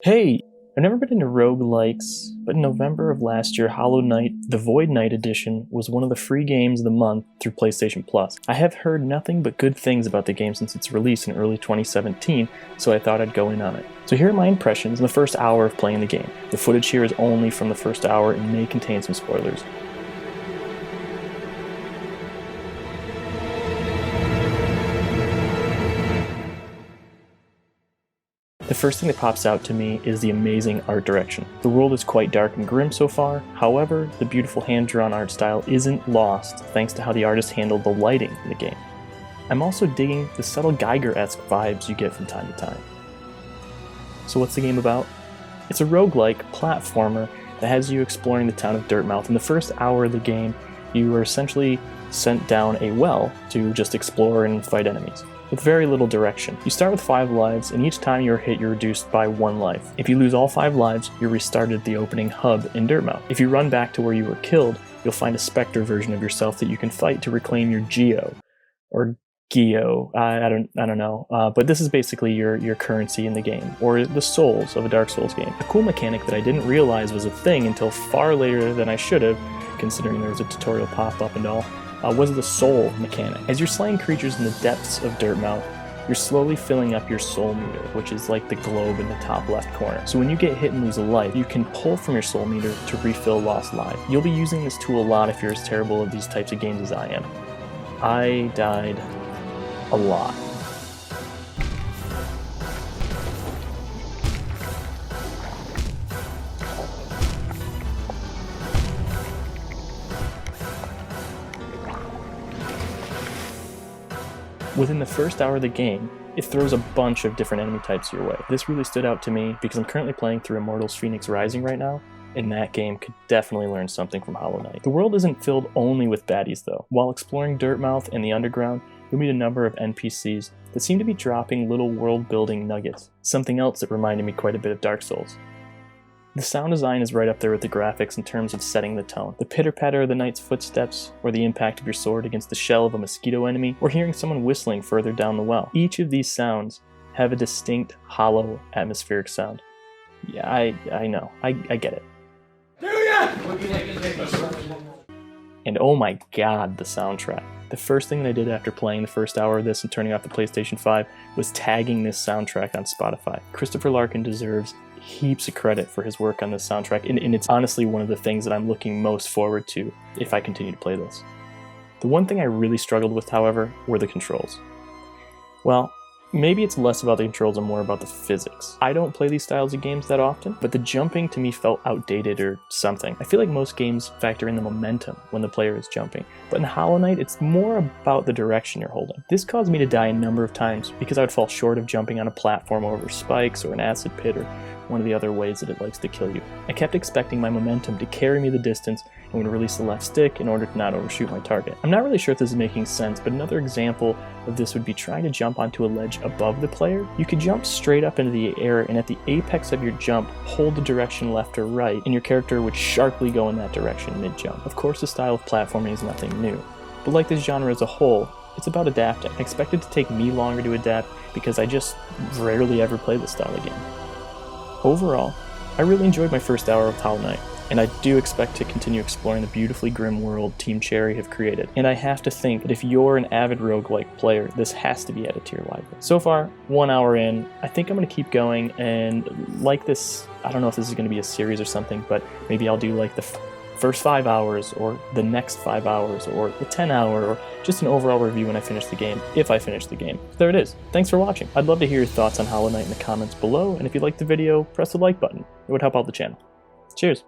Hey! I've never been into roguelikes, but in November of last year, Hollow Knight, the Voidknight edition, was one of the free games of the month through PlayStation Plus. I have heard nothing but good things about the game since its release in early 2017, so I thought I'd go in on it. So here are my impressions in the first hour of playing the game. The footage here is only from the first hour and may contain some spoilers. The first thing that pops out to me is the amazing art direction. The world is quite dark and grim so far, however, the beautiful hand-drawn art style isn't lost thanks to how the artist handled the lighting in the game. I'm also digging the subtle Geiger-esque vibes you get from time to time. So what's the game about? It's a roguelike platformer that has you exploring the town of Dirtmouth. In the first hour of the game, you are essentially sent down a well to just explore and fight enemies, with very little direction. You start with 5 lives, and each time you're hit, you're reduced by 1 life. If you lose all 5 lives, you're restarted at the opening hub in Dirtmouth. If you run back to where you were killed, you'll find a specter version of yourself that you can fight to reclaim your Geo, or Geo, I don't know, but this is basically your currency in the game, or the souls of a Dark Souls game. A cool mechanic that I didn't realize was a thing until far later than I should have, considering there was a tutorial pop-up and all, was the soul mechanic. As you're slaying creatures in the depths of Dirtmouth, you're slowly filling up your soul meter, which is like the globe in the top left corner. So when you get hit and lose a life, you can pull from your soul meter to refill lost life. You'll be using this tool a lot if you're as terrible at these types of games as I am. I died a lot. Within the first hour of the game, it throws a bunch of different enemy types your way. This really stood out to me because I'm currently playing through Immortals Fenyx Rising right now, and that game could definitely learn something from Hollow Knight. The world isn't filled only with baddies though. While exploring Dirtmouth and the underground, you'll meet a number of NPCs that seem to be dropping little world-building nuggets, something else that reminded me quite a bit of Dark Souls. The sound design is right up there with the graphics in terms of setting the tone. The pitter-patter of the knight's footsteps, or the impact of your sword against the shell of a mosquito enemy, or hearing someone whistling further down the well. Each of these sounds have a distinct, hollow, atmospheric sound. Yeah, I know. I get it. And oh my god, the soundtrack. The first thing that I did after playing the first hour of this and turning off the PlayStation 5 was tagging this soundtrack on Spotify. Christopher Larkin deserves heaps of credit for his work on this soundtrack, and it's honestly one of the things that I'm looking most forward to if I continue to play this. The one thing I really struggled with, however, were the controls. Well, maybe it's less about the controls and more about the physics. I don't play these styles of games that often, but the jumping to me felt outdated or something. I feel like most games factor in the momentum when the player is jumping, but in Hollow Knight, it's more about the direction you're holding. This caused me to die a number of times because I would fall short of jumping on a platform over spikes or an acid pit or one of the other ways that it likes to kill you. I kept expecting my momentum to carry me the distance and would release the left stick in order to not overshoot my target. I'm not really sure if this is making sense, but another example of this would be trying to jump onto a ledge above the player. You could jump straight up into the air, and at the apex of your jump, hold the direction left or right, and your character would sharply go in that direction mid-jump. Of course, the style of platforming is nothing new, but like this genre as a whole, it's about adapting. I expect it to take me longer to adapt because I just rarely ever play this style of game. Overall, I really enjoyed my first hour of Hollow Knight, and I do expect to continue exploring the beautifully grim world Team Cherry have created. And I have to think that if you're an avid roguelike player, this has to be added to your library. So far, 1 hour in, I think I'm going to keep going, and like this, I don't know if this is going to be a series or something, but maybe I'll do like the first 5 hours, or the next 5 hours, or the 10 hour, or just an overall review when I finish the game, if I finish the game. There it is. Thanks for watching. I'd love to hear your thoughts on Hollow Knight in the comments below, and if you liked the video, press the like button. It would help out the channel. Cheers!